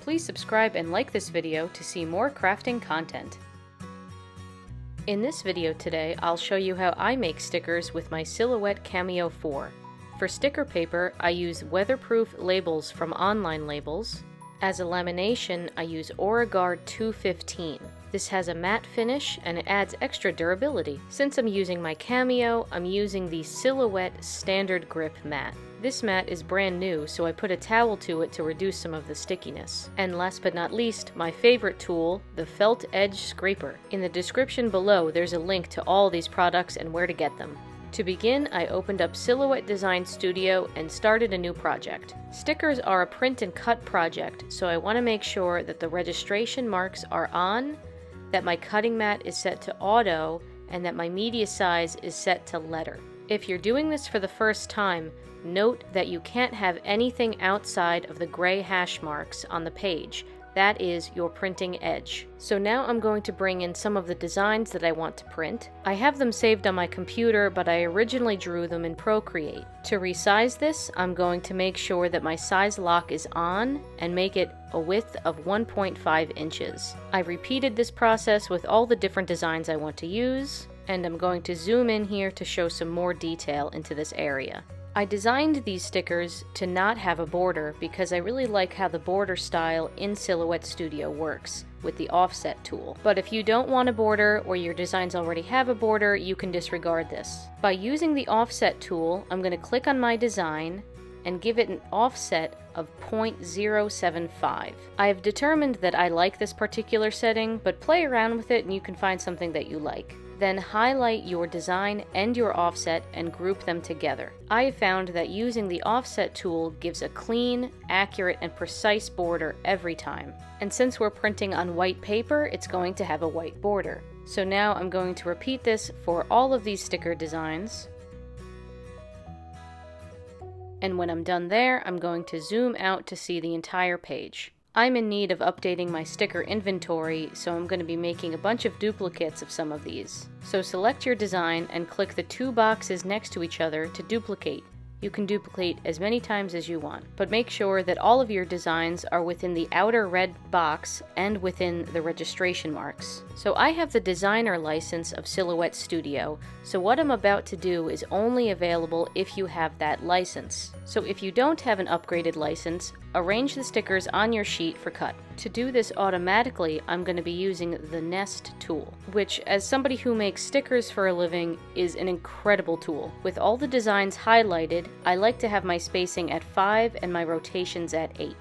Please subscribe and like this video to see more crafting content. In this video today, I'll show you how I make stickers with my Silhouette Cameo 4. For sticker paper, I use weatherproof labels from Online Labels. As a lamination, I use OraGuard 215. This has a matte finish and it adds extra durability. Since I'm using my Cameo, I'm using the Silhouette Standard Grip Mat. This mat is brand new, so I put a towel to it to reduce some of the stickiness. And last but not least, my favorite tool, the Felt Edge Scraper. In the description below, there's a link to all these products and where to get them. To begin, I opened up Silhouette Design Studio and started a new project. Stickers are a print and cut project, so I want to make sure that the registration marks are on, that my cutting mat is set to auto, and that my media size is set to letter. If you're doing this for the first time, note that you can't have anything outside of the gray hash marks on the page. That is your printing edge. So now I'm going to bring in some of the designs that I want to print. I have them saved on my computer, but I originally drew them in Procreate. To resize this, I'm going to make sure that my size lock is on and make it a width of 1.5 inches. I repeated this process with all the different designs I want to use, and I'm going to zoom in here to show some more detail into this area. I designed these stickers to not have a border because I really like how the border style in Silhouette Studio works with the offset tool. But if you don't want a border or your designs already have a border, you can disregard this. By using the offset tool, I'm going to click on my design and give it an offset of 0.075. I have determined that I like this particular setting, but play around with it and you can find something that you like. Then highlight your design and your offset and group them together. I have found that using the offset tool gives a clean, accurate, and precise border every time. And since we're printing on white paper, it's going to have a white border. So now I'm going to repeat this for all of these sticker designs. And when I'm done there, I'm going to zoom out to see the entire page. I'm in need of updating my sticker inventory, so I'm going to be making a bunch of duplicates of some of these. So select your design and click the two boxes next to each other to duplicate. You can duplicate as many times as you want, but make sure that all of your designs are within the outer red box and within the registration marks. So I have the designer license of Silhouette Studio, so what I'm about to do is only available if you have that license. So if you don't have an upgraded license, arrange the stickers on your sheet for cut. To do this automatically, I'm going to be using the Nest tool, which, as somebody who makes stickers for a living, is an incredible tool. With all the designs highlighted, I like to have my spacing at 5 and my rotations at 8.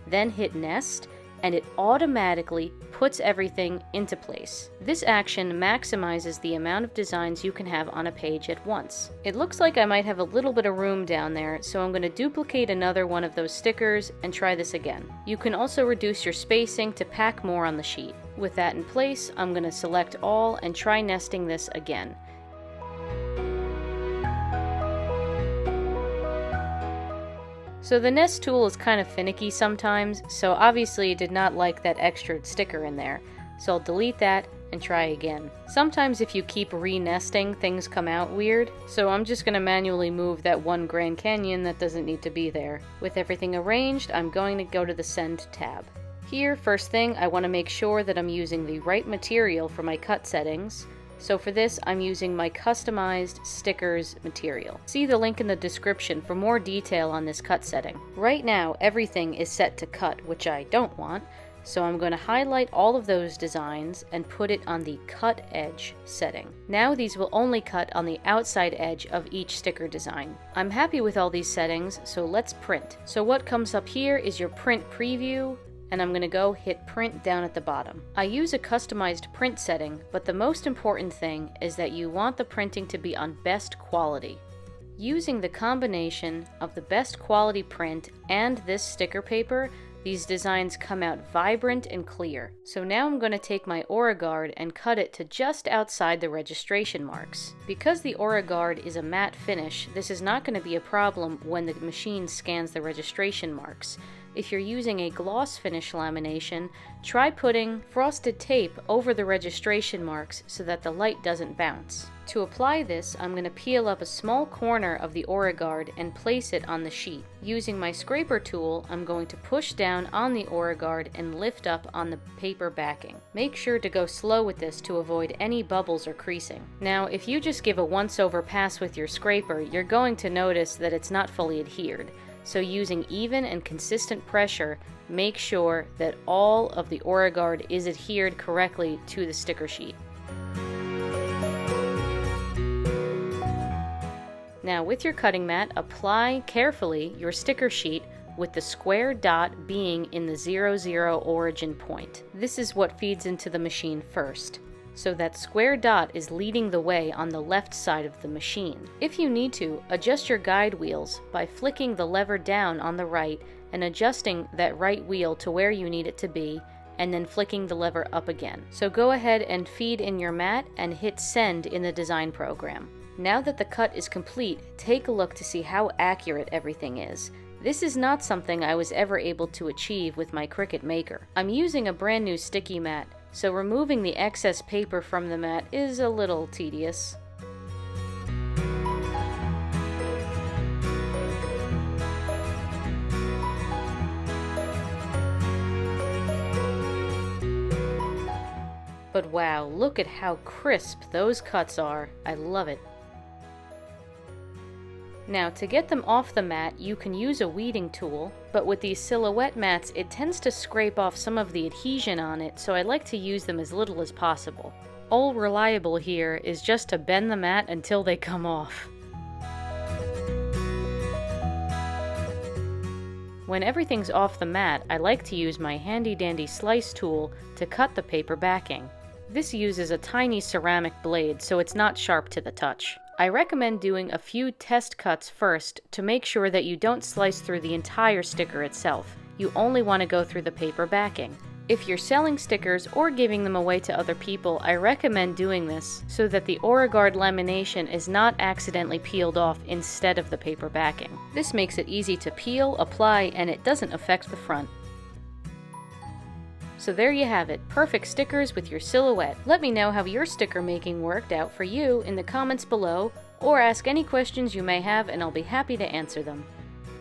Then hit Nest, and it automatically puts everything into place. This action maximizes the amount of designs you can have on a page at once. It looks like I might have a little bit of room down there, so I'm going to duplicate another one of those stickers and try this again. You can also reduce your spacing to pack more on the sheet. With that in place, I'm going to select all and try nesting this again. So the Nest tool is kind of finicky sometimes, so obviously it did not like that extra sticker in there. So I'll delete that and try again. Sometimes if you keep re-nesting, things come out weird, so I'm just going to manually move that one Grand Canyon that doesn't need to be there. With everything arranged, I'm going to go to the Send tab. Here, first thing, I want to make sure that I'm using the right material for my cut settings. So for this, I'm using my customized stickers material. See the link in the description for more detail on this cut setting. Right now, everything is set to cut, which I don't want, so I'm going to highlight all of those designs and put it on the cut edge setting. Now these will only cut on the outside edge of each sticker design. I'm happy with all these settings, so let's print. So what comes up here is your print preview, and I'm going to go hit print down at the bottom. I use a customized print setting, but the most important thing is that you want the printing to be on best quality. Using the combination of the best quality print and this sticker paper, these designs come out vibrant and clear. So now I'm going to take my OraGuard and cut it to just outside the registration marks. Because the OraGuard is a matte finish, this is not going to be a problem when the machine scans the registration marks. If you're using a gloss finish lamination, try putting frosted tape over the registration marks so that the light doesn't bounce. To apply this, I'm going to peel up a small corner of the Origard and place it on the sheet. Using my scraper tool, I'm going to push down on the Origard and lift up on the paper backing. Make sure to go slow with this to avoid any bubbles or creasing. Now, if you just give a once-over pass with your scraper, you're going to notice that it's not fully adhered. So using even and consistent pressure, make sure that all of the Origard is adhered correctly to the sticker sheet. Now with your cutting mat, apply carefully your sticker sheet with the square dot being in the 0,0 origin point. This is what feeds into the machine first. So that square dot is leading the way on the left side of the machine. If you need to, adjust your guide wheels by flicking the lever down on the right and adjusting that right wheel to where you need it to be, and then flicking the lever up again. So go ahead and feed in your mat and hit send in the design program. Now that the cut is complete, take a look to see how accurate everything is. This is not something I was ever able to achieve with my Cricut Maker. I'm using a brand new sticky mat, so removing the excess paper from the mat is a little tedious. But wow, look at how crisp those cuts are. I love it. Now, to get them off the mat, you can use a weeding tool, but with these Silhouette mats, it tends to scrape off some of the adhesion on it, so I like to use them as little as possible. All reliable here is just to bend the mat until they come off. When everything's off the mat, I like to use my handy-dandy slice tool to cut the paper backing. This uses a tiny ceramic blade, so it's not sharp to the touch. I recommend doing a few test cuts first to make sure that you don't slice through the entire sticker itself. You only want to go through the paper backing. If you're selling stickers or giving them away to other people, I recommend doing this so that the Origard lamination is not accidentally peeled off instead of the paper backing. This makes it easy to peel, apply, and it doesn't affect the front. So there you have it, perfect stickers with your Silhouette. Let me know how your sticker making worked out for you in the comments below, or ask any questions you may have and I'll be happy to answer them.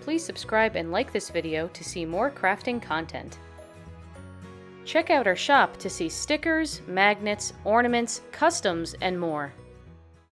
Please subscribe and like this video to see more crafting content. Check out our shop to see stickers, magnets, ornaments, customs, and more.